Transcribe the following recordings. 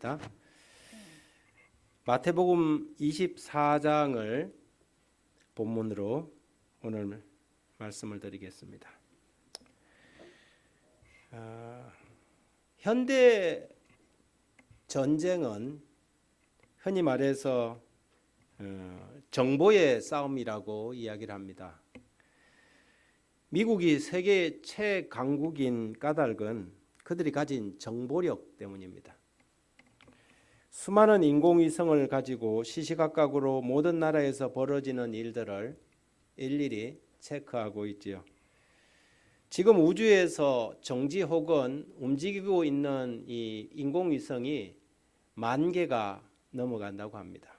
하겠습니다. 마태복음 24장을 본문으로 오늘 말씀을 드리겠습니다. 현대 전쟁은 흔히 말해서 정보의 싸움이라고 이야기를 합니다. 미국이 세계 최강국인 까닭은 그들이 가진 정보력 때문입니다. 수많은 인공위성을 가지고 시시각각으로 모든 나라에서 벌어지는 일들을 일일이 체크하고 있지요. 지금 우주에서 정지 혹은 움직이고 있는 이 인공위성이 10,000개가 넘어간다고 합니다.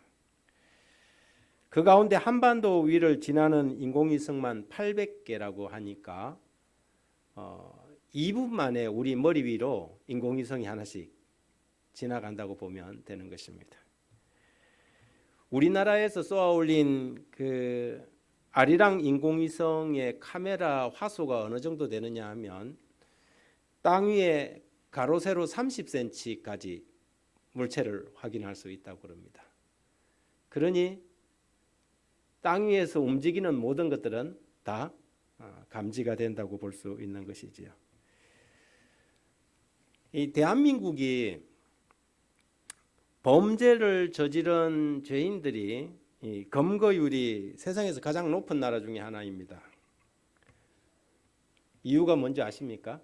그 가운데 한반도 위를 지나는 인공위성만 800개라고 하니까 2분 만에 우리 머리 위로 인공위성이 하나씩 지나간다고 보면 되는 것입니다. 우리나라에서 쏘아 올린 그 아리랑 인공위성의 카메라 화소가 어느 정도 되느냐 하면 땅 위에 가로 세로 30cm까지 물체를 확인할 수 있다고 그럽니다. 그러니 땅 위에서 움직이는 모든 것들은 다 감지가 된다고 볼 수 있는 것이지요. 이 대한민국이 범죄를 저지른 죄인들이 이 검거율이 세상에서 가장 높은 나라 중에 하나입니다. 이유가 뭔지 아십니까?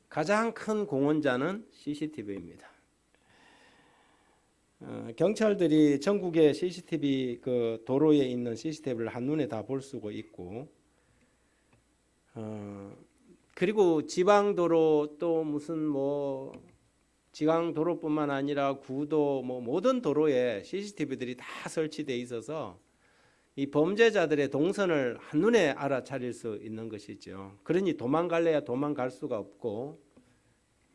가장 큰 공헌자는 CCTV입니다. 경찰들이 전국의 CCTV 그 도로에 있는 CCTV를 한눈에 다 볼 수가 있고, 그리고 지방도로 또 무슨 뭐 지방도로뿐만 아니라 구도 뭐 모든 도로에 CCTV들이 다 설치되어 있어서 이 범죄자들의 동선을 한눈에 알아차릴 수 있는 것이죠. 그러니 도망갈래야 도망갈 수가 없고,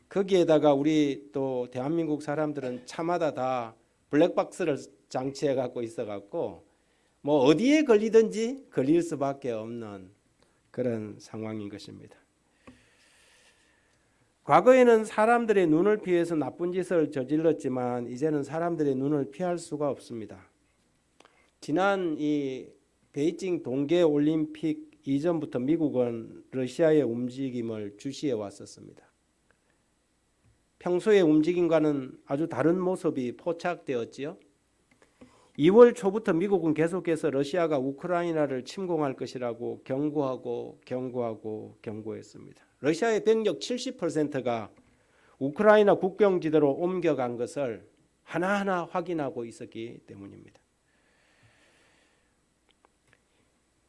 거기에다가 우리 또 대한민국 사람들은 차마다 다 블랙박스를 장치해 갖고 있어 갖고 뭐 어디에 걸리든지 걸릴 수밖에 없는 그런 상황인 것입니다. 과거에는 사람들의 눈을 피해서 나쁜 짓을 저질렀지만 이제는 사람들의 눈을 피할 수가 없습니다. 지난 이 베이징 동계 올림픽 이전부터 미국은 러시아의 움직임을 주시해 왔었습니다. 평소의 움직임과는 아주 다른 모습이 포착되었지요. 2월 초부터 미국은 계속해서 러시아가 우크라이나를 침공할 것이라고 경고했습니다. 러시아의 병력 70%가 우크라이나 국경지대로 옮겨간 것을 하나하나 확인하고 있었기 때문입니다.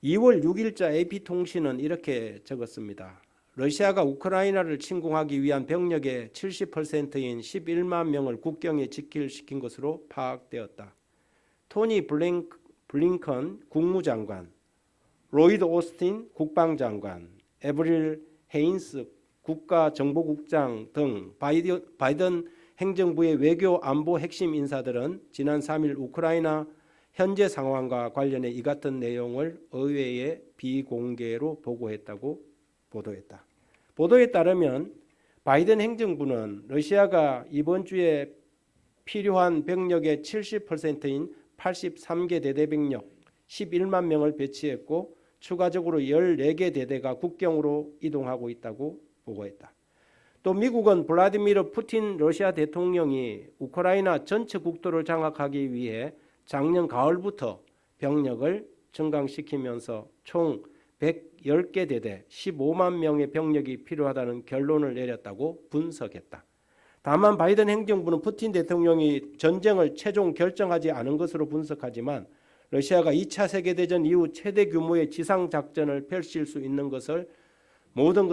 2월 6일자 AP통신은 이렇게 적었습니다. 러시아가 우크라이나를 침공하기 위한 병력의 70%인 11만 명을 국경에 직결시킨 것으로 파악되었다. 토니 블링컨 국무장관, 로이드 오스틴 국방장관, 에브릴 헤인스 국가정보국장 등 바이든 행정부의 외교 안보 핵심 인사들은 지난 3일 우크라이나 현재 상황과 관련해 이 같은 내용을 의회에 비공개로 보고했다고 보도했다. 보도에 따르면 바이든 행정부는 러시아가 이번 주에 필요한 병력의 70%인 83개 대대 병력 11만 명을 배치했고 추가적으로 14개 대대가 국경으로 이동하고 있다고 보고했다. 또 미국은 블라디미르 푸틴 러시아 대통령이 우크라이나 전체 국토를 장악하기 위해 작년 가을부터 병력을 증강시키면서 총 110개 대대 15만 명의 병력이 필요하다는 결론을 내렸다고 분석했다. 다만 바이든 행정부는 푸틴 대통령이 전쟁을 최종 결정하지 않은 것으로 분석하지만 러시아가 2차 세계대전 이후 최대 규모의 지상작전을 펼칠 수 있는 것을 모으는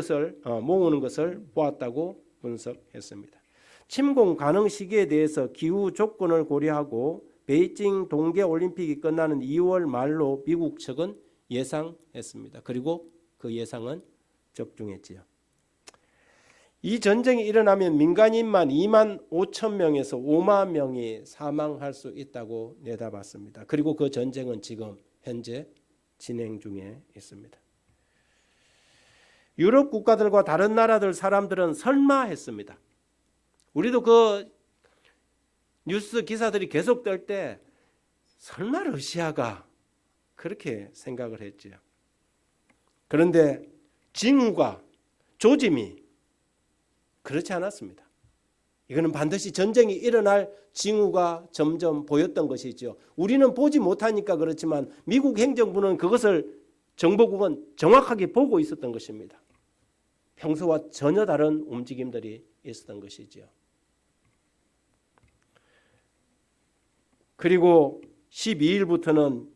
것을 보았다고 분석했습니다. 침공 가능 시기에 대해서 기후 조건을 고려하고 베이징 동계올림픽이 끝나는 2월 말로 미국 측은 예상했습니다. 그리고 그 예상은 적중했지요. 이 전쟁이 일어나면 민간인만 2만 5천 명에서 5만 명이 사망할 수 있다고 내다봤습니다. 그리고 그 전쟁은 지금 현재 진행 중에 있습니다. 유럽 국가들과 다른 나라들 사람들은 설마 했습니다. 우리도 그 뉴스 기사들이 계속 뜰 때 설마 러시아가 그렇게 생각을 했죠. 그런데 징후가 조짐이 그렇지 않았습니다. 이거는 반드시 전쟁이 일어날 징후가 점점 보였던 것이죠. 우리는 보지 못하니까 그렇지만 미국 행정부는 그것을 정보국은 정확하게 보고 있었던 것입니다. 평소와 전혀 다른 움직임들이 있었던 것이죠. 그리고 12일부터는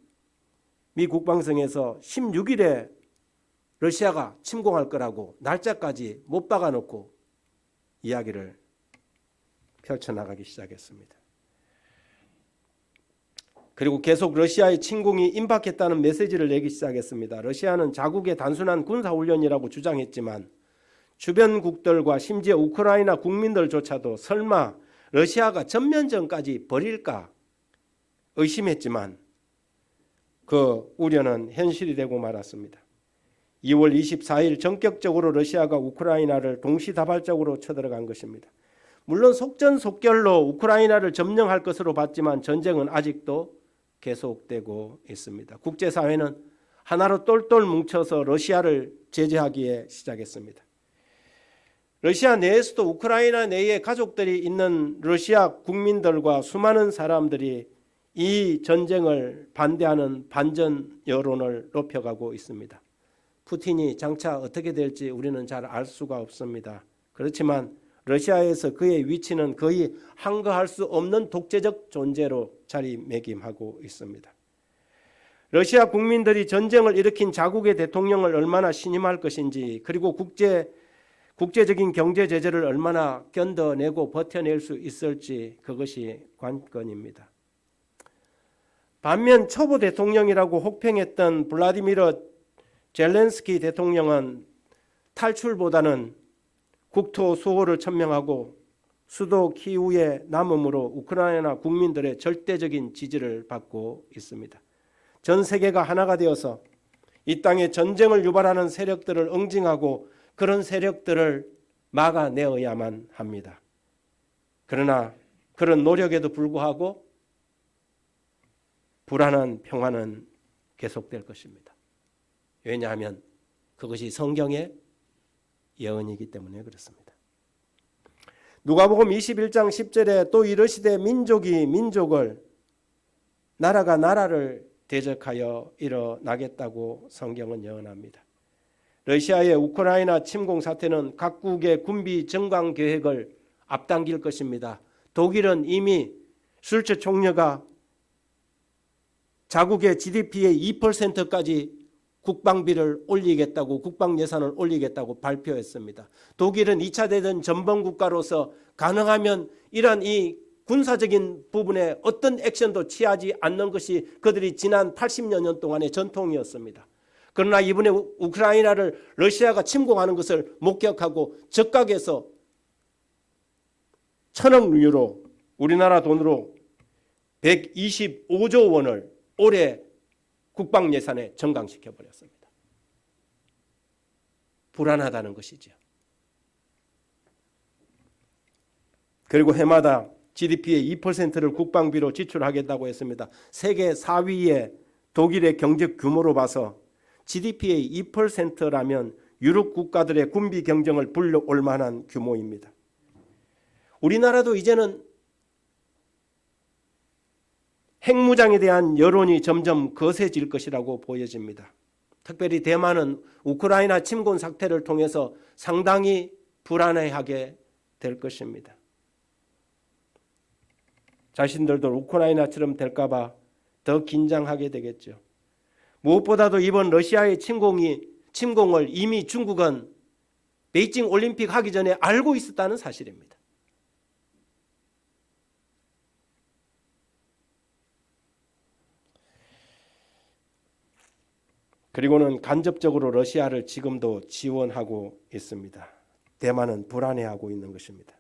미 국방성에서 16일에 러시아가 침공할 거라고 날짜까지 못 박아놓고 이야기를 펼쳐나가기 시작했습니다. 그리고 계속 러시아의 침공이 임박했다는 메시지를 내기 시작했습니다. 러시아는 자국의 단순한 군사훈련이라고 주장했지만 주변국들과 심지어 우크라이나 국민들조차도 설마 러시아가 전면전까지 벌일까 의심했지만 그 우려는 현실이 되고 말았습니다. 2월 24일 전격적으로 러시아가 우크라이나를 동시다발적으로 쳐들어간 것입니다. 물론 속전속결로 우크라이나를 점령할 것으로 봤지만 전쟁은 아직도 계속되고 있습니다. 국제사회는 하나로 똘똘 뭉쳐서 러시아를 제재하기에 시작했습니다. 러시아 내에서도 우크라이나 내에 가족들이 있는 러시아 국민들과 수많은 사람들이 이 전쟁을 반대하는 반전 여론을 높여가고 있습니다. 푸틴이 장차 어떻게 될지 우리는 잘 알 수가 없습니다. 그렇지만 러시아에서 그의 위치는 거의 항거할 수 없는 독재적 존재로 자리매김하고 있습니다. 러시아 국민들이 전쟁을 일으킨 자국의 대통령을 얼마나 신임할 것인지, 그리고 국제적인 경제 제재를 얼마나 견뎌내고 버텨낼 수 있을지, 그것이 관건입니다. 반면 초보 대통령이라고 혹평했던 블라디미르 젤렌스키 대통령은 탈출보다는 국토 수호를 천명하고 수도 키우에 남음으로 우크라이나 국민들의 절대적인 지지를 받고 있습니다. 전 세계가 하나가 되어서 이 땅에 전쟁을 유발하는 세력들을 응징하고 그런 세력들을 막아내어야만 합니다. 그러나 그런 노력에도 불구하고 불안한 평화는 계속될 것입니다. 왜냐하면 그것이 성경의 예언이기 때문에 그렇습니다. 누가복음 21장 10절에 또 이르시되 민족이 민족을, 나라가 나라를 대적하여 일어나겠다고 성경은 예언합니다. 러시아의 우크라이나 침공 사태는 각국의 군비 정강 계획을 앞당길 것입니다. 독일은 이미 슐츠 총리가 자국의 GDP의 2%까지 국방비를 올리겠다고, 국방 예산을 올리겠다고 발표했습니다. 독일은 2차 대전 전범 국가로서 가능하면 이러한 이 군사적인 부분에 어떤 액션도 취하지 않는 것이 그들이 지난 80여 년 동안의 전통이었습니다. 그러나 이번에 우크라이나를 러시아가 침공하는 것을 목격하고 적각에서 1,000억 유로, 우리나라 돈으로 125조 원을 올해 국방 예산에 정강시켜버렸습니다. 불안하다는 것이죠. 그리고 해마다 GDP의 2%를 국방비로 지출하겠다고 했습니다. 세계 4위의 독일의 경제 규모로 봐서 GDP의 2%라면 유럽 국가들의 군비 경쟁을 불러올 만한 규모입니다. 우리나라도 이제는 핵무장에 대한 여론이 점점 거세질 것이라고 보여집니다. 특별히 대만은 우크라이나 침공 사태를 통해서 상당히 불안해하게 될 것입니다. 자신들도 우크라이나처럼 될까 봐 더 긴장하게 되겠죠. 무엇보다도 이번 러시아의 침공을 이미 중국은 베이징 올림픽 하기 전에 알고 있었다는 사실입니다. 그리고는 간접적으로 러시아를 지금도 지원하고 있습니다. 대만은 불안해하고 있는 것입니다.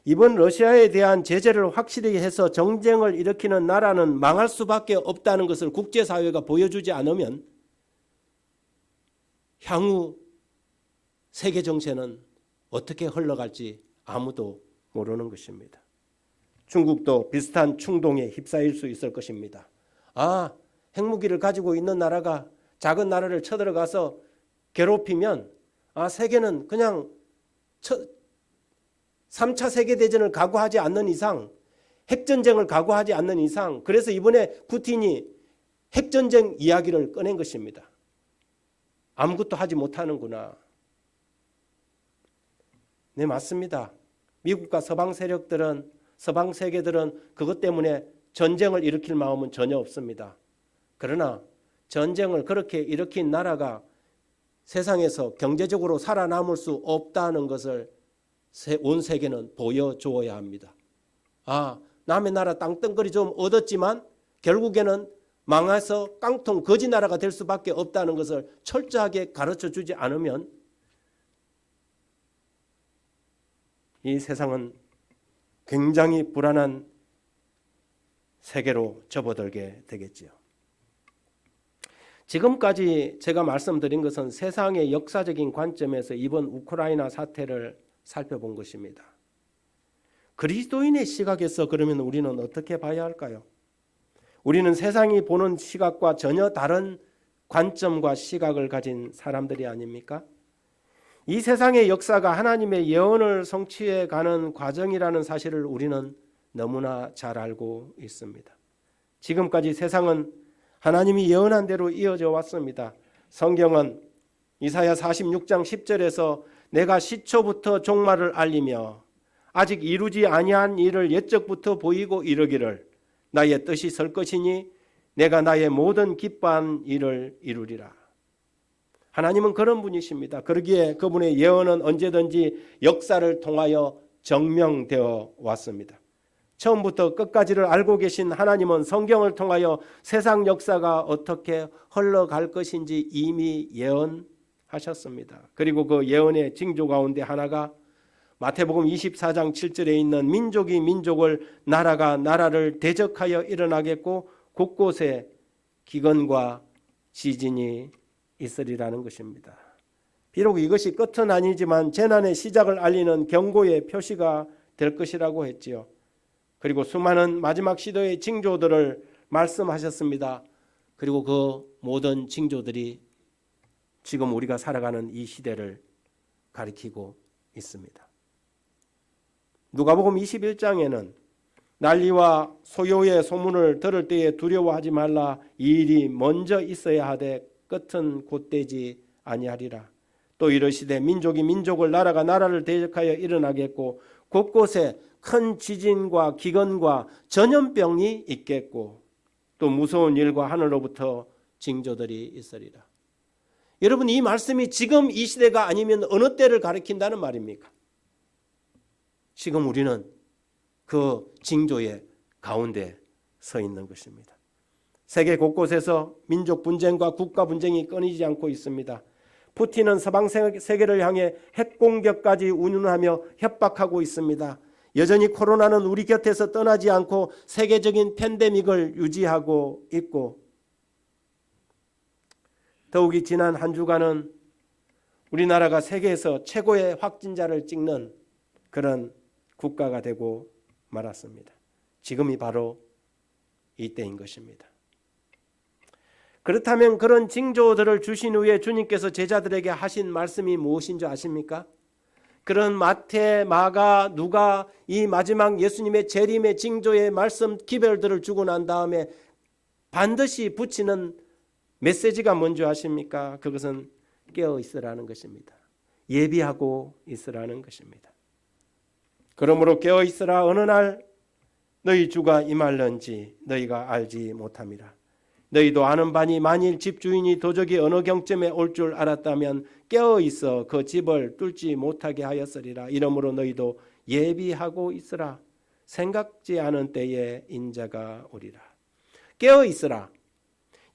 이번 러시아에 대한 제재를 확실히 해서 정쟁을 일으키는 나라는 망할 수밖에 없다는 것을 국제사회가 보여주지 않으면 향후 세계 정세는 어떻게 흘러갈지 아무도 모르는 것입니다. 중국도 비슷한 충동에 휩싸일 수 있을 것입니다. 핵무기를 가지고 있는 나라가 작은 나라를 쳐들어가서 괴롭히면 세계는 그냥 3차 세계대전을 각오하지 않는 이상, 핵전쟁을 각오하지 않는 이상, 그래서 이번에 푸틴이 핵전쟁 이야기를 꺼낸 것입니다. 아무것도 하지 못하는구나. 네, 맞습니다. 미국과 서방 세력들은, 서방 세계들은 그것 때문에 전쟁을 일으킬 마음은 전혀 없습니다. 그러나 전쟁을 그렇게 일으킨 나라가 세상에서 경제적으로 살아남을 수 없다는 것을 온 세계는 보여주어야 합니다. 남의 나라 땅덩어리 좀 얻었지만 결국에는 망해서 깡통 거지 나라가 될 수밖에 없다는 것을 철저하게 가르쳐주지 않으면 이 세상은 굉장히 불안한 세계로 접어들게 되겠지요. 지금까지 제가 말씀드린 것은 세상의 역사적인 관점에서 이번 우크라이나 사태를 살펴본 것입니다. 그리스도인의 시각에서 그러면 우리는 어떻게 봐야 할까요? 우리는 세상이 보는 시각과 전혀 다른 관점과 시각을 가진 사람들이 아닙니까? 이 세상의 역사가 하나님의 예언을 성취해 가는 과정이라는 사실을 우리는 너무나 잘 알고 있습니다. 지금까지 세상은 하나님이 예언한 대로 이어져 왔습니다. 성경은 이사야 46장 10절에서 내가 시초부터 종말을 알리며 아직 이루지 아니한 일을 옛적부터 보이고 이르기를 나의 뜻이 설 것이니 내가 나의 모든 기뻐한 일을 이루리라. 하나님은 그런 분이십니다. 그러기에 그분의 예언은 언제든지 역사를 통하여 증명되어 왔습니다. 처음부터 끝까지를 알고 계신 하나님은 성경을 통하여 세상 역사가 어떻게 흘러갈 것인지 이미 예언하셨습니다. 그리고 그 예언의 징조 가운데 하나가 마태복음 24장 7절에 있는 민족이 민족을 나라가 나라를 대적하여 일어나겠고 곳곳에 기근과 지진이 있으리라는 것입니다. 비록 이것이 끝은 아니지만 재난의 시작을 알리는 경고의 표시가 될 것이라고 했지요. 그리고 수많은 마지막 시대의 징조들을 말씀하셨습니다. 그리고 그 모든 징조들이 지금 우리가 살아가는 이 시대를 가리키고 있습니다. 누가복음 21장에는 난리와 소요의 소문을 들을 때에 두려워하지 말라. 이 일이 먼저 있어야 하되 끝은 곧되지 아니하리라. 또 이르시되 민족이 민족을 나라가 나라를 대적하여 일어나겠고 곳곳에 큰 지진과 기근과 전염병이 있겠고 또 무서운 일과 하늘로부터 징조들이 있으리라. 여러분, 이 말씀이 지금 이 시대가 아니면 어느 때를 가리킨다는 말입니까? 지금 우리는 그 징조의 가운데 서 있는 것입니다. 세계 곳곳에서 민족 분쟁과 국가 분쟁이 끊이지 않고 있습니다. 푸틴은 서방 세계를 향해 핵 공격까지 운운하며 협박하고 있습니다. 여전히 코로나는 우리 곁에서 떠나지 않고 세계적인 팬데믹을 유지하고 있고 더욱이 지난 한 주간은 우리나라가 세계에서 최고의 확진자를 찍는 그런 국가가 되고 말았습니다. 지금이 바로 이때인 것입니다. 그렇다면 그런 징조들을 주신 후에 주님께서 제자들에게 하신 말씀이 무엇인 줄 아십니까? 그런 마태, 마가, 누가 이 마지막 예수님의 재림의 징조의 말씀 기별들을 주고 난 다음에 반드시 붙이는 메시지가 뭔지 아십니까? 그것은 깨어 있으라는 것입니다. 예비하고 있으라는 것입니다. 그러므로 깨어 있으라. 어느 날 너희 주가 임할런지 너희가 알지 못함이라. 너희도 아는 바니 만일 집주인이 도적이 어느 경점에 올 줄 알았다면 깨어 있어 그 집을 뚫지 못하게 하였으리라. 이러므로 너희도 예비하고 있으라. 생각지 않은 때에 인자가 오리라. 깨어 있으라.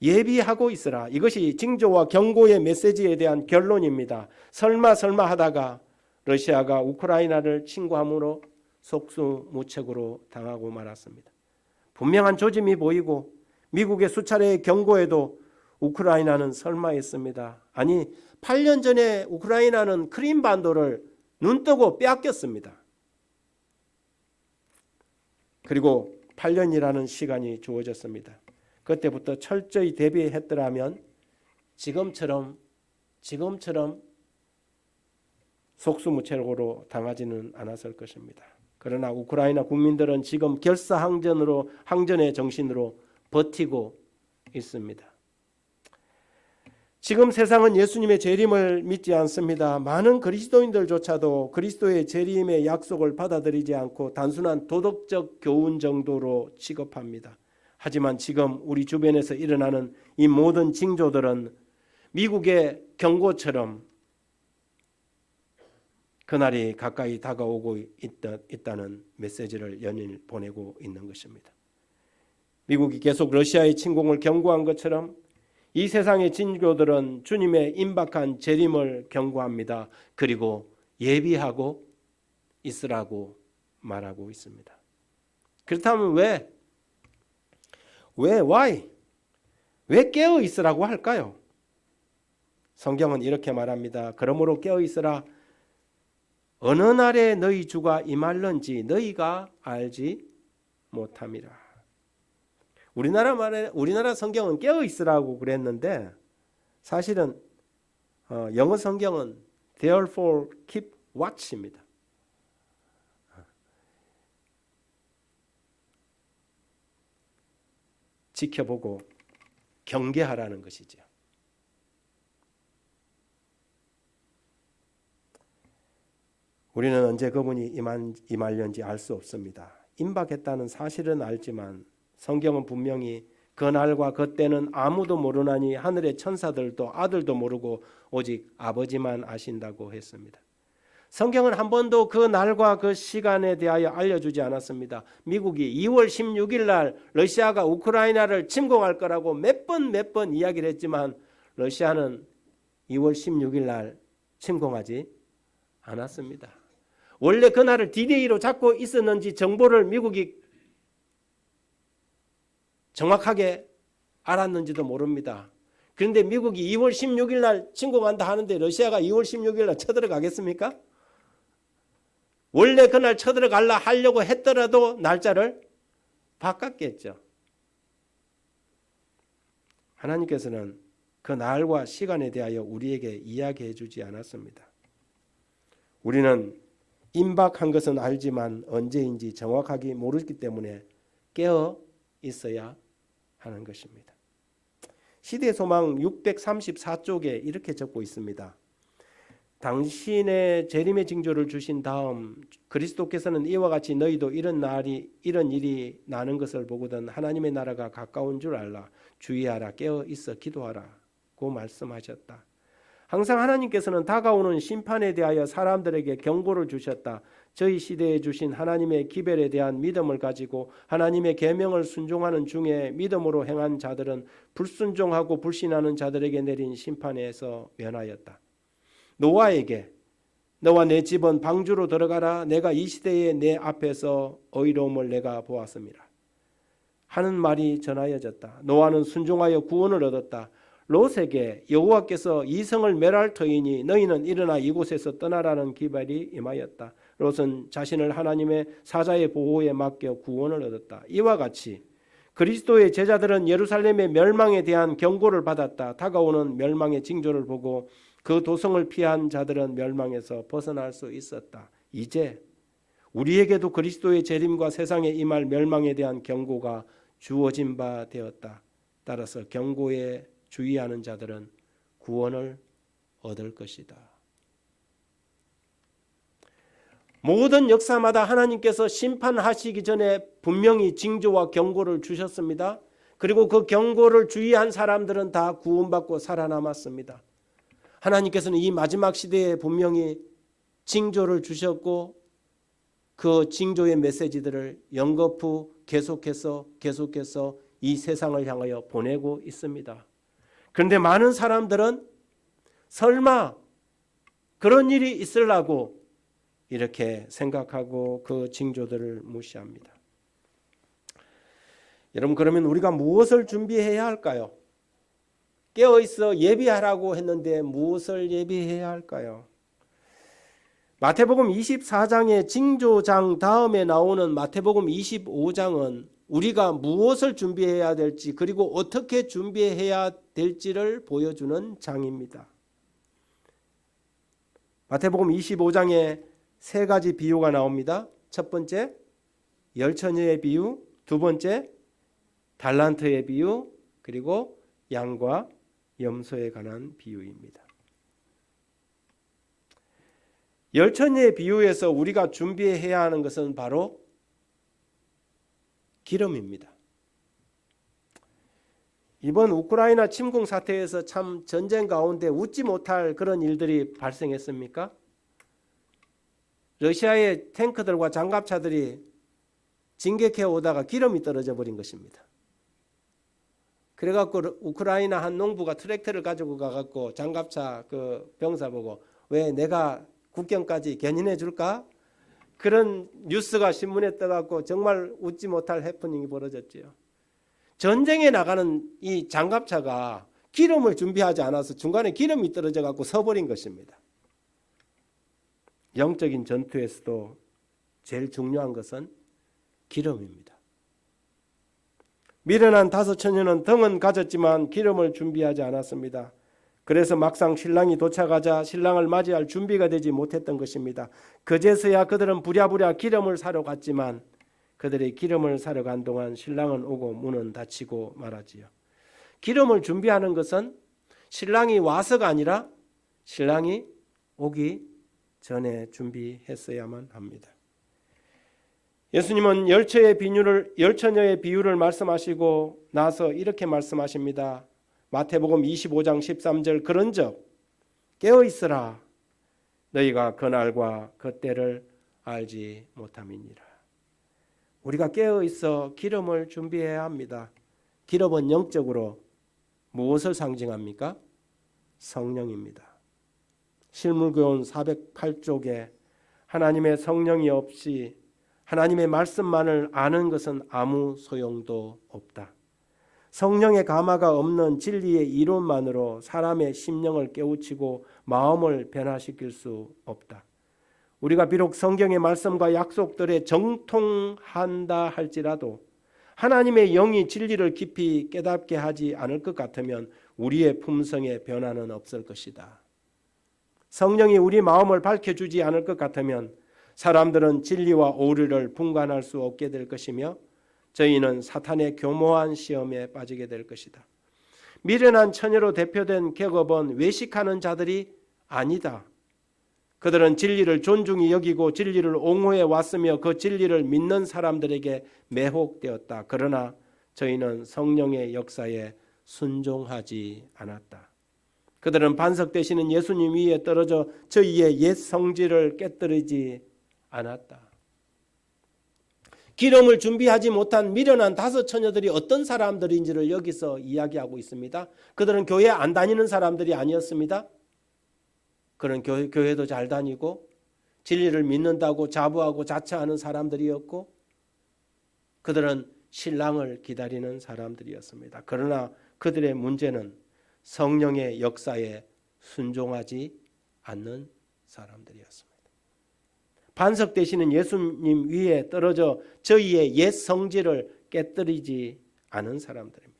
예비하고 있으라. 이것이 징조와 경고의 메시지에 대한 결론입니다. 설마 하다가 러시아가 우크라이나를 침공함으로 속수무책으로 당하고 말았습니다. 분명한 조짐이 보이고 미국의 수차례의 경고에도 우크라이나는 설마했습니다. 아니 8년 전에 우크라이나는 크림반도를 눈뜨고 빼앗겼습니다. 그리고 8년이라는 시간이 주어졌습니다. 그때부터 철저히 대비했더라면 지금처럼 속수무책으로 당하지는 않았을 것입니다. 그러나 우크라이나 국민들은 지금 항전의 정신으로 버티고 있습니다. 지금 세상은 예수님의 재림을 믿지 않습니다. 많은 그리스도인들조차도 그리스도의 재림의 약속을 받아들이지 않고 단순한 도덕적 교훈 정도로 취급합니다. 하지만 지금 우리 주변에서 일어나는 이 모든 징조들은 미국의 경고처럼 그날이 가까이 다가오고 있다는 메시지를 연일 보내고 있는 것입니다. 미국이 계속 러시아의 침공을 경고한 것처럼 이 세상의 징조들은 주님의 임박한 재림을 경고합니다. 그리고 예비하고 있으라고 말하고 있습니다. 그렇다면 왜 깨어 있으라고 할까요? 성경은 이렇게 말합니다. 그러므로 깨어 있으라. 어느 날에 너희 주가 임할는지 너희가 알지 못함이라. 우리나라 성경은 깨어 있으라고 그랬는데 사실은 영어 성경은 therefore keep watch입니다. 지켜보고 경계하라는 것이죠. 우리는 언제 그분이 임할는지 알 수 없습니다. 임박했다는 사실은 알지만 성경은 분명히 그날과 그때는 아무도 모르나니 하늘의 천사들도 아들도 모르고 오직 아버지만 아신다고 했습니다. 성경은 한 번도 그 날과 그 시간에 대하여 알려주지 않았습니다. 미국이 2월 16일 날 러시아가 우크라이나를 침공할 거라고 몇 번 이야기를 했지만 러시아는 2월 16일 날 침공하지 않았습니다. 원래 그날을 D-Day로 잡고 있었는지 정보를 미국이 정확하게 알았는지도 모릅니다. 그런데 미국이 2월 16일 날 침공한다 하는데 러시아가 2월 16일 날 쳐들어가겠습니까? 원래 그날 쳐들어가려 하려고 했더라도 날짜를 바꿨겠죠. 하나님께서는 그 날과 시간에 대하여 우리에게 이야기해 주지 않았습니다. 우리는 임박한 것은 알지만 언제인지 정확하게 모르기 때문에 깨어 있어야 하는 것입니다. 시대 소망 634쪽에 이렇게 적고 있습니다. 당신의 재림의 징조를 주신 다음 그리스도께서는 이와 같이 너희도 이런 일이 나는 것을 보거든 하나님의 나라가 가까운 줄 알라. 주의하라. 깨어 있어 기도하라고 말씀하셨다. 항상 하나님께서는 다가오는 심판에 대하여 사람들에게 경고를 주셨다. 저희 시대에 주신 하나님의 기별에 대한 믿음을 가지고 하나님의 계명을 순종하는 중에 믿음으로 행한 자들은 불순종하고 불신하는 자들에게 내린 심판에서 면하였다. 노아에게 너와 내 집은 방주로 들어가라. 내가 이 시대에 내 앞에서 의로움을 내가 보았습니다. 하는 말이 전하여졌다. 노아는 순종하여 구원을 얻었다. 롯에게 여호와께서 이성을 멸할 터이니 너희는 일어나 이곳에서 떠나라는 기별이 임하였다. 롯은 자신을 하나님의 사자의 보호에 맡겨 구원을 얻었다. 이와 같이 그리스도의 제자들은 예루살렘의 멸망에 대한 경고를 받았다. 다가오는 멸망의 징조를 보고 그 도성을 피한 자들은 멸망에서 벗어날 수 있었다. 이제 우리에게도 그리스도의 재림과 세상에 임할 멸망에 대한 경고가 주어진 바 되었다. 따라서 경고에 주의하는 자들은 구원을 얻을 것이다. 모든 역사마다 하나님께서 심판하시기 전에 분명히 징조와 경고를 주셨습니다. 그리고 그 경고를 주의한 사람들은 다 구원받고 살아남았습니다. 하나님께서는 이 마지막 시대에 분명히 징조를 주셨고 그 징조의 메시지들을 연거푸 계속해서 이 세상을 향하여 보내고 있습니다. 그런데 많은 사람들은 설마 그런 일이 있으려고 이렇게 생각하고 그 징조들을 무시합니다. 여러분, 그러면 우리가 무엇을 준비해야 할까요? 깨어있어 예비하라고 했는데 무엇을 예비해야 할까요? 마태복음 24장의 징조장 다음에 나오는 마태복음 25장은 우리가 무엇을 준비해야 될지 그리고 어떻게 준비해야 될지를 보여주는 장입니다. 마태복음 25장에 세 가지 비유가 나옵니다. 첫 번째, 열처녀의 비유, 두 번째, 달란트의 비유, 그리고 양과 염소에 관한 비유입니다. 열처녀의 비유에서 우리가 준비해야 하는 것은 바로 기름입니다. 이번 우크라이나 침공 사태에서 참 전쟁 가운데 웃지 못할 그런 일들이 발생했습니까? 러시아의 탱크들과 장갑차들이 진격해 오다가 기름이 떨어져 버린 것입니다. 그래갖고 우크라이나 한 농부가 트랙터를 가지고 가갖고 장갑차 그 병사 보고 왜 내가 국경까지 견인해 줄까? 그런 뉴스가 신문에 떠갖고 정말 웃지 못할 해프닝이 벌어졌지요. 전쟁에 나가는 이 장갑차가 기름을 준비하지 않아서 중간에 기름이 떨어져 갖고 서버린 것입니다. 영적인 전투에서도 제일 중요한 것은 기름입니다. 미련한 다섯 처녀는 덩은 가졌지만 기름을 준비하지 않았습니다. 그래서 막상 신랑이 도착하자 신랑을 맞이할 준비가 되지 못했던 것입니다. 그제서야 그들은 부랴부랴 기름을 사러 갔지만 그들이 기름을 사러 간 동안 신랑은 오고 문은 닫히고 말하지요. 기름을 준비하는 것은 신랑이 와서가 아니라 신랑이 오기 전에 준비했어야만 합니다. 예수님은 열처녀의 비유를 말씀하시고 나서 이렇게 말씀하십니다. 마태복음 25장 13절 그런즉 깨어있으라 너희가 그날과 그때를 알지 못함이니라. 우리가 깨어있어 기름을 준비해야 합니다. 기름은 영적으로 무엇을 상징합니까? 성령입니다. 실물교훈 408쪽에 하나님의 성령이 없이 하나님의 말씀만을 아는 것은 아무 소용도 없다. 성령의 감화가 없는 진리의 이론만으로 사람의 심령을 깨우치고 마음을 변화시킬 수 없다. 우리가 비록 성경의 말씀과 약속들에 정통한다 할지라도 하나님의 영이 진리를 깊이 깨닫게 하지 않을 것 같으면 우리의 품성에 변화는 없을 것이다. 성령이 우리 마음을 밝혀주지 않을 것 같으면 사람들은 진리와 오류를 분간할 수 없게 될 것이며 저희는 사탄의 교모한 시험에 빠지게 될 것이다. 미련한 처녀로 대표된 객업은 외식하는 자들이 아니다. 그들은 진리를 존중히 여기고 진리를 옹호해 왔으며 그 진리를 믿는 사람들에게 매혹되었다. 그러나 저희는 성령의 역사에 순종하지 않았다. 그들은 반석되시는 예수님 위에 떨어져 저희의 옛 성질을 깨뜨리지 않았다. 기름을 준비하지 못한 미련한 다섯 처녀들이 어떤 사람들인지를 여기서 이야기하고 있습니다. 그들은 교회 안 다니는 사람들이 아니었습니다. 그런 교회도 잘 다니고 진리를 믿는다고 자부하고 자처하는 사람들이었고 그들은 신랑을 기다리는 사람들이었습니다. 그러나 그들의 문제는 성령의 역사에 순종하지 않는 사람들이었습니다. 반석되시는 예수님 위에 떨어져 저희의 옛 성질을 깨뜨리지 않은 사람들입니다.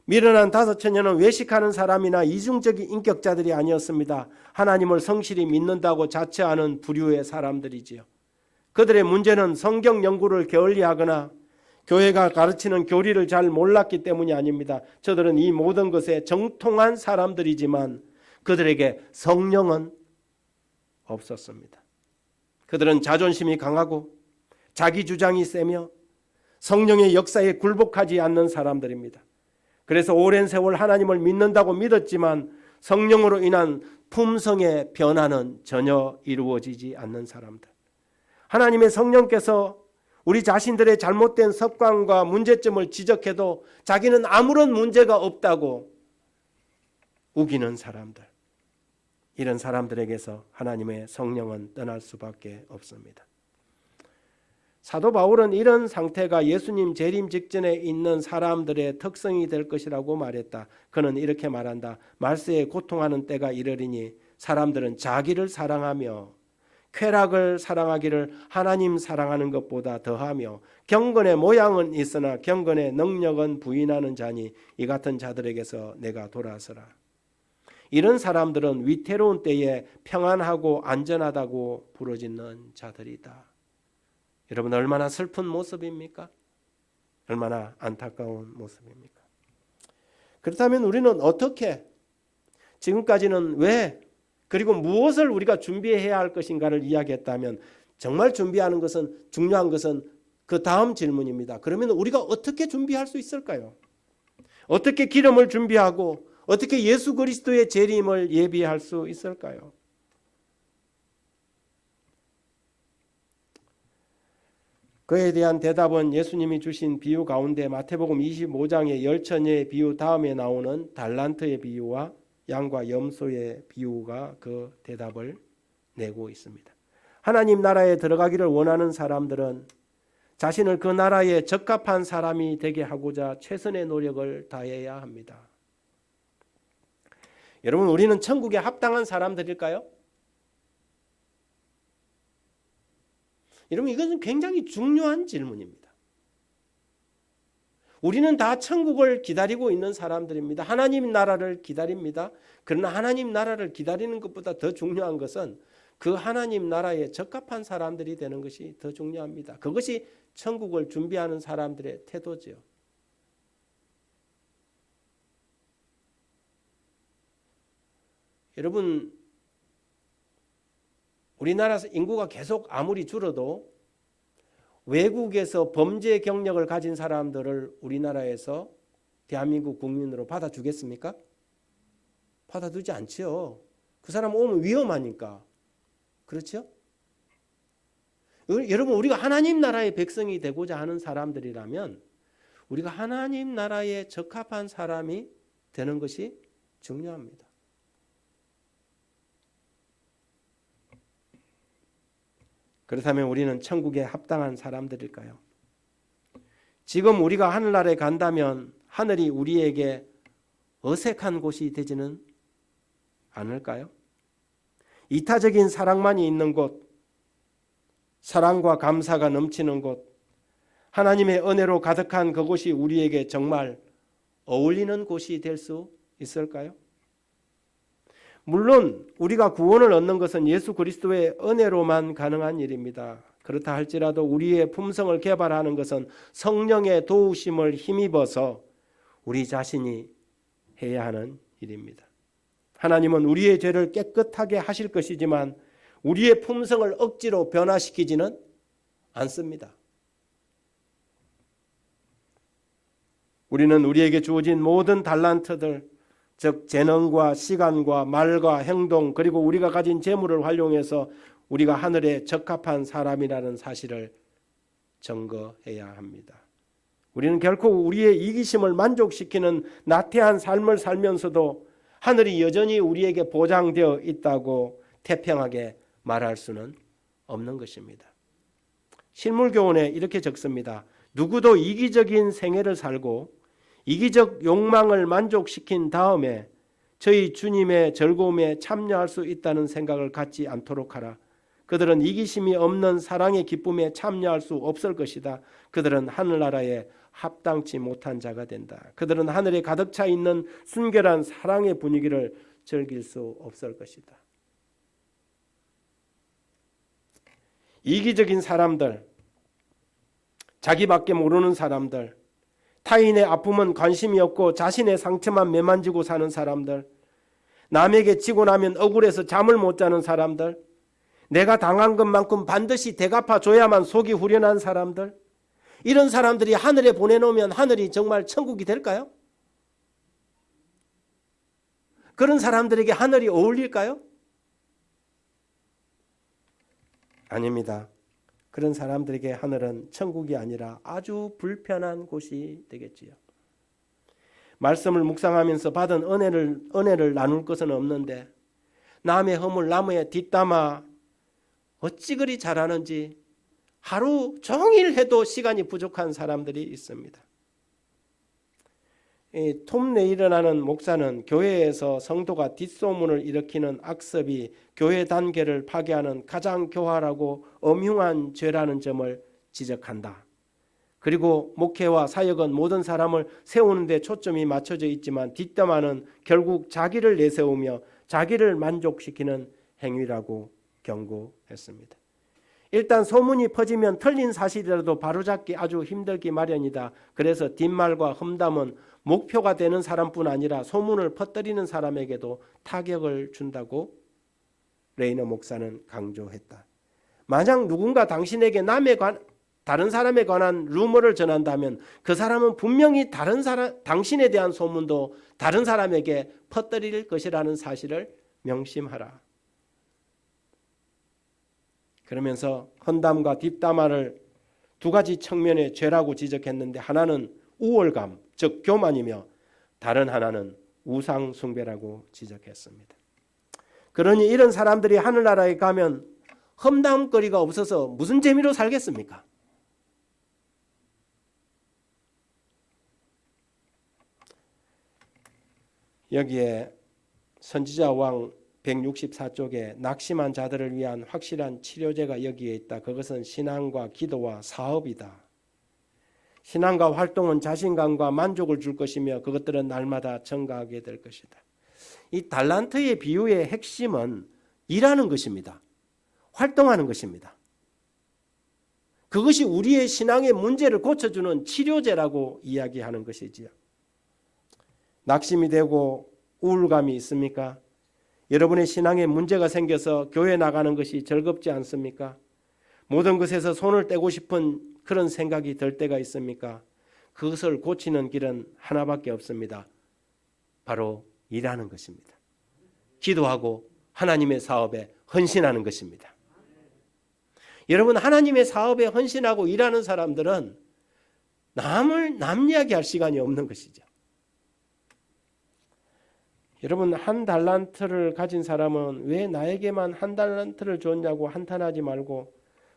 미련한 다섯 처녀는 외식하는 사람이나 이중적인 인격자들이 아니었습니다. 하나님을 성실히 믿는다고 자처하는 부류의 사람들이지요. 그들의 문제는 성경 연구를 게을리하거나 교회가 가르치는 교리를 잘 몰랐기 때문이 아닙니다. 저들은 이 모든 것에 정통한 사람들이지만 그들에게 성령은 없었습니다. 그들은 자존심이 강하고 자기 주장이 세며 성령의 역사에 굴복하지 않는 사람들입니다. 그래서 오랜 세월 하나님을 믿는다고 믿었지만 성령으로 인한 품성의 변화는 전혀 이루어지지 않는 사람들. 하나님의 성령께서 우리 자신들의 잘못된 습관과 문제점을 지적해도 자기는 아무런 문제가 없다고 우기는 사람들. 이런 사람들에게서 하나님의 성령은 떠날 수밖에 없습니다. 사도 바울은 이런 상태가 예수님 재림 직전에 있는 사람들의 특성이 될 것이라고 말했다. 그는 이렇게 말한다. 말세에 고통하는 때가 이르리니 사람들은 자기를 사랑하며 쾌락을 사랑하기를 하나님 사랑하는 것보다 더하며 경건의 모양은 있으나 경건의 능력은 부인하는 자니 이 같은 자들에게서 내가 돌아서라. 이런 사람들은 위태로운 때에 평안하고 안전하다고 부르짖는 자들이다. 여러분, 얼마나 슬픈 모습입니까? 얼마나 안타까운 모습입니까? 그렇다면 우리는 어떻게, 지금까지는 왜, 그리고 무엇을 우리가 준비해야 할 것인가를 이야기했다면 정말 준비하는 것은, 중요한 것은 그 다음 질문입니다. 그러면 우리가 어떻게 준비할 수 있을까요? 어떻게 기름을 준비하고 어떻게 예수 그리스도의 재림을 예비할 수 있을까요? 그에 대한 대답은 예수님이 주신 비유 가운데 마태복음 25장의 열처녀의 비유 다음에 나오는 달란트의 비유와 양과 염소의 비유가 그 대답을 내고 있습니다. 하나님 나라에 들어가기를 원하는 사람들은 자신을 그 나라에 적합한 사람이 되게 하고자 최선의 노력을 다해야 합니다. 여러분, 우리는 천국에 합당한 사람들일까요? 여러분, 이것은 굉장히 중요한 질문입니다. 우리는 다 천국을 기다리고 있는 사람들입니다. 하나님 나라를 기다립니다. 그러나 하나님 나라를 기다리는 것보다 더 중요한 것은 그 하나님 나라에 적합한 사람들이 되는 것이 더 중요합니다. 그것이 천국을 준비하는 사람들의 태도죠. 여러분, 우리나라 인구가 계속 아무리 줄어도 외국에서 범죄 경력을 가진 사람들을 우리나라에서 대한민국 국민으로 받아주겠습니까? 받아두지 않죠. 그 사람 오면 위험하니까. 그렇죠? 여러분, 우리가 하나님 나라의 백성이 되고자 하는 사람들이라면 우리가 하나님 나라에 적합한 사람이 되는 것이 중요합니다. 그렇다면 우리는 천국에 합당한 사람들일까요? 지금 우리가 하늘나라에 간다면 하늘이 우리에게 어색한 곳이 되지는 않을까요? 이타적인 사랑만이 있는 곳, 사랑과 감사가 넘치는 곳, 하나님의 은혜로 가득한 그곳이 우리에게 정말 어울리는 곳이 될 수 있을까요? 물론 우리가 구원을 얻는 것은 예수 그리스도의 은혜로만 가능한 일입니다. 그렇다 할지라도 우리의 품성을 개발하는 것은 성령의 도우심을 힘입어서 우리 자신이 해야 하는 일입니다. 하나님은 우리의 죄를 깨끗하게 하실 것이지만 우리의 품성을 억지로 변화시키지는 않습니다. 우리는 우리에게 주어진 모든 달란트들, 즉 재능과 시간과 말과 행동, 그리고 우리가 가진 재물을 활용해서 우리가 하늘에 적합한 사람이라는 사실을 증거해야 합니다. 우리는 결코 우리의 이기심을 만족시키는 나태한 삶을 살면서도 하늘이 여전히 우리에게 보장되어 있다고 태평하게 말할 수는 없는 것입니다. 실물교훈에 이렇게 적습니다. 누구도 이기적인 생애를 살고 이기적 욕망을 만족시킨 다음에 저희 주님의 즐거움에 참여할 수 있다는 생각을 갖지 않도록 하라. 그들은 이기심이 없는 사랑의 기쁨에 참여할 수 없을 것이다. 그들은 하늘나라에 합당치 못한 자가 된다. 그들은 하늘에 가득 차 있는 순결한 사랑의 분위기를 즐길 수 없을 것이다. 이기적인 사람들, 자기밖에 모르는 사람들, 타인의 아픔은 관심이 없고 자신의 상처만 매만지고 사는 사람들, 남에게 지고 나면 억울해서 잠을 못 자는 사람들, 내가 당한 것만큼 반드시 대갚아 줘야만 속이 후련한 사람들, 이런 사람들이 하늘에 보내놓으면 하늘이 정말 천국이 될까요? 그런 사람들에게 하늘이 어울릴까요? 아닙니다. 그런 사람들에게 하늘은 천국이 아니라 아주 불편한 곳이 되겠지요. 말씀을 묵상하면서 받은 은혜를 나눌 것은 없는데 남의 허물 나무에 뒷담화 어찌 그리 잘하는지 하루 종일 해도 시간이 부족한 사람들이 있습니다. 톰 레이런하는 목사는 교회에서 성도가 뒷소문을 일으키는 악습이 교회 단계를 파괴하는 가장 교활하고 엄흉한 죄라는 점을 지적한다. 그리고 목회와 사역은 모든 사람을 세우는 데 초점이 맞춰져 있지만 뒷담화는 결국 자기를 내세우며 자기를 만족시키는 행위라고 경고했습니다. 일단 소문이 퍼지면 틀린 사실이라도 바로잡기 아주 힘들기 마련이다. 그래서 뒷말과 험담은 목표가 되는 사람뿐 아니라 소문을 퍼뜨리는 사람에게도 타격을 준다고 레이너 목사는 강조했다. 만약 누군가 당신에게 다른 사람에 관한 루머를 전한다면 그 사람은 분명히 당신에 대한 소문도 다른 사람에게 퍼뜨릴 것이라는 사실을 명심하라. 그러면서 헌담과 뒷담화를 두 가지 측면의 죄라고 지적했는데 하나는 우월감, 즉 교만이며 다른 하나는 우상 숭배라고 지적했습니다. 그러니 이런 사람들이 하늘나라에 가면 험담거리가 없어서 무슨 재미로 살겠습니까? 여기에 선지자 왕 164쪽에 낙심한 자들을 위한 확실한 치료제가 여기에 있다. 그것은 신앙과 기도와 사업이다. 신앙과 활동은 자신감과 만족을 줄 것이며 그것들은 날마다 증가하게 될 것이다. 이 달란트의 비유의 핵심은 일하는 것입니다. 활동하는 것입니다. 그것이 우리의 신앙의 문제를 고쳐주는 치료제라고 이야기하는 것이지요. 낙심이 되고 우울감이 있습니까? 여러분의 신앙에 문제가 생겨서 교회 나가는 것이 즐겁지 않습니까? 모든 것에서 손을 떼고 싶은 그런 생각이 들 때가 있습니까? 그것을 고치는 길은 하나밖에 없습니다. 바로 일하는 것입니다. 기도하고 하나님의 사업에 헌신하는 것입니다. 여러분, 하나님의 사업에 헌신하고 일하는 사람들은 남 이야기할 시간이 없는 것이죠. 여러분, 한 달란트를 가진 사람은 왜 나에게만 한 달란트를 줬냐고 한탄하지 말고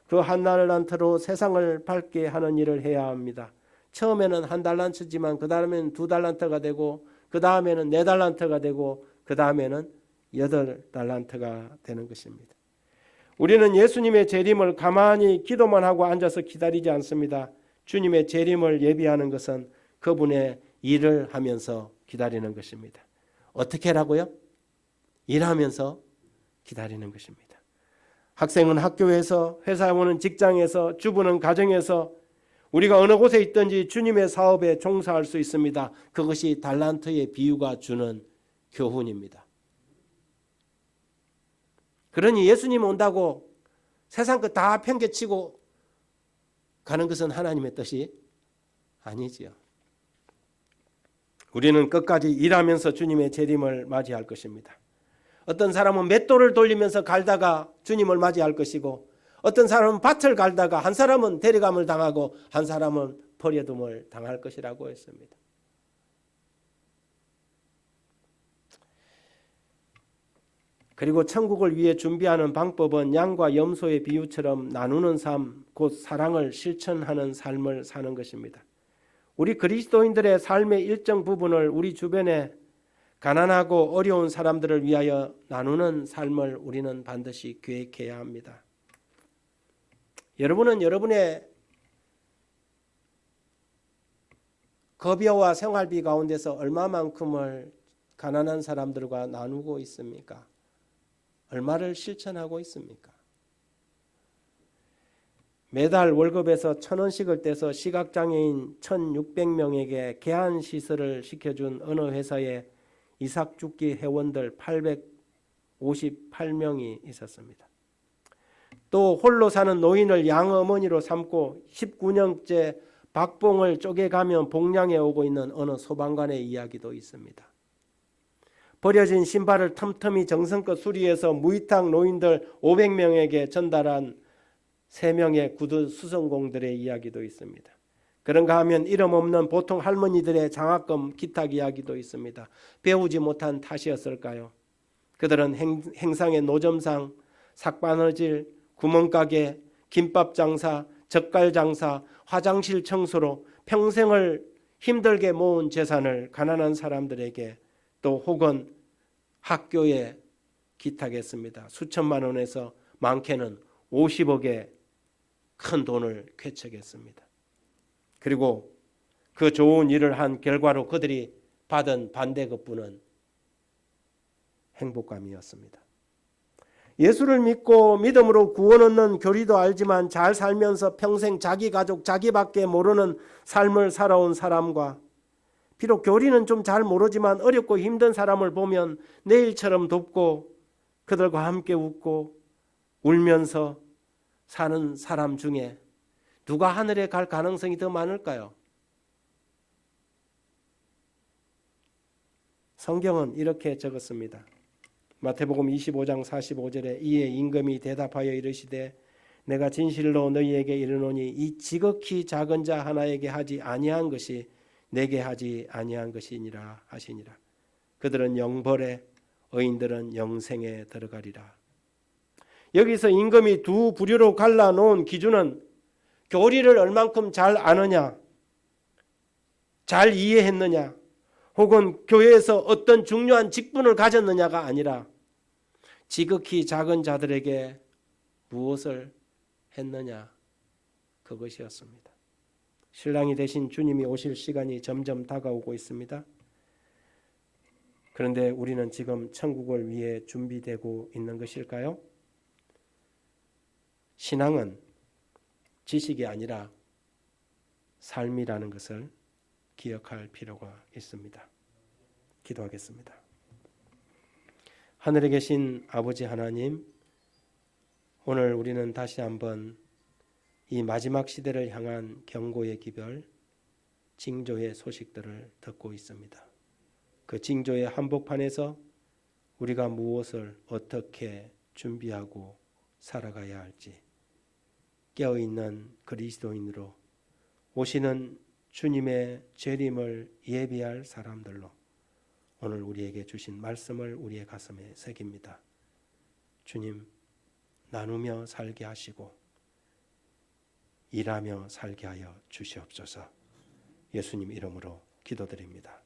그 한 달란트로 세상을 밝게 하는 일을 해야 합니다. 처음에는 한 달란트지만 그 다음에는 두 달란트가 되고 그 다음에는 네 달란트가 되고 그 다음에는 8달란트가 되는 것입니다. 우리는 예수님의 재림을 가만히 기도만 하고 앉아서 기다리지 않습니다. 주님의 재림을 예비하는 것은 그분의 일을 하면서 기다리는 것입니다. 어떻게 하라고요? 일하면서 기다리는 것입니다. 학생은 학교에서, 회사원은 직장에서, 주부는 가정에서 우리가 어느 곳에 있든지 주님의 사업에 종사할 수 있습니다. 그것이 달란트의 비유가 주는 교훈입니다. 그러니 예수님 온다고 세상 것 다 평개치고 가는 것은 하나님의 뜻이 아니지요. 우리는 끝까지 일하면서 주님의 재림을 맞이할 것입니다. 어떤 사람은 맷돌을 돌리면서 갈다가 주님을 맞이할 것이고 어떤 사람은 밭을 갈다가 한 사람은 데려감을 당하고 한 사람은 버려둠을 당할 것이라고 했습니다. 그리고 천국을 위해 준비하는 방법은 양과 염소의 비유처럼 나누는 삶, 곧 사랑을 실천하는 삶을 사는 것입니다. 우리 그리스도인들의 삶의 일정 부분을 우리 주변에 가난하고 어려운 사람들을 위하여 나누는 삶을 우리는 반드시 계획해야 합니다. 여러분은 여러분의 급여와 생활비 가운데서 얼마만큼을 가난한 사람들과 나누고 있습니까? 얼마를 실천하고 있습니까? 매달 월급에서 1,000원씩을 떼서 시각장애인 1,600명에게 개안시설을 시켜준 어느 회사에 이삭죽기 회원들 858명이 있었습니다. 또 홀로 사는 노인을 양어머니로 삼고 19년째 박봉을 쪼개가며 복량해 오고 있는 어느 소방관의 이야기도 있습니다. 버려진 신발을 틈틈이 정성껏 수리해서 무이탁 노인들 500명에게 전달한 3명의 구두 수성공들의 이야기도 있습니다. 그런가 하면 이름 없는 보통 할머니들의 장학금 기탁 이야기도 있습니다. 배우지 못한 탓이었을까요? 그들은 행상의 노점상, 삭바느질, 구멍가게, 김밥 장사, 젓갈 장사, 화장실 청소로 평생을 힘들게 모은 재산을 가난한 사람들에게 또 혹은 학교에 기탁했습니다. 수천만 원에서 많게는 50억의 큰 돈을 쾌척했습니다. 그리고 그 좋은 일을 한 결과로 그들이 받은 반대급부는 행복감이었습니다. 예수를 믿고 믿음으로 구원 얻는 교리도 알지만 잘 살면서 평생 자기 가족, 자기밖에 모르는 삶을 살아온 사람과 비록 교리는 좀 잘 모르지만 어렵고 힘든 사람을 보면 내일처럼 돕고 그들과 함께 웃고 울면서 사는 사람 중에 누가 하늘에 갈 가능성이 더 많을까요? 성경은 이렇게 적었습니다. 마태복음 25장 45절에 이에 임금이 대답하여 이르시되 내가 진실로 너희에게 이르노니 이 지극히 작은 자 하나에게 하지 아니한 것이 내게 하지 아니한 것이니라 하시니라. 그들은 영벌에 의인들은 영생에 들어가리라. 여기서 임금이 두 부류로 갈라놓은 기준은 교리를 얼만큼 잘 아느냐, 잘 이해했느냐, 혹은 교회에서 어떤 중요한 직분을 가졌느냐가 아니라 지극히 작은 자들에게 무엇을 했느냐, 그것이었습니다. 신랑이 되신 주님이 오실 시간이 점점 다가오고 있습니다. 그런데 우리는 지금 천국을 위해 준비되고 있는 것일까요? 신앙은 지식이 아니라 삶이라는 것을 기억할 필요가 있습니다. 기도하겠습니다. 하늘에 계신 아버지 하나님, 오늘 우리는 다시 한번 이 마지막 시대를 향한 경고의 기별, 징조의 소식들을 듣고 있습니다. 그 징조의 한복판에서 우리가 무엇을 어떻게 준비하고 살아가야 할지 깨어있는 그리스도인으로 오시는 주님의 재림을 예비할 사람들로 오늘 우리에게 주신 말씀을 우리의 가슴에 새깁니다. 주님, 나누며 살게 하시고 일하며 살게 하여 주시옵소서. 예수님 이름으로 기도드립니다.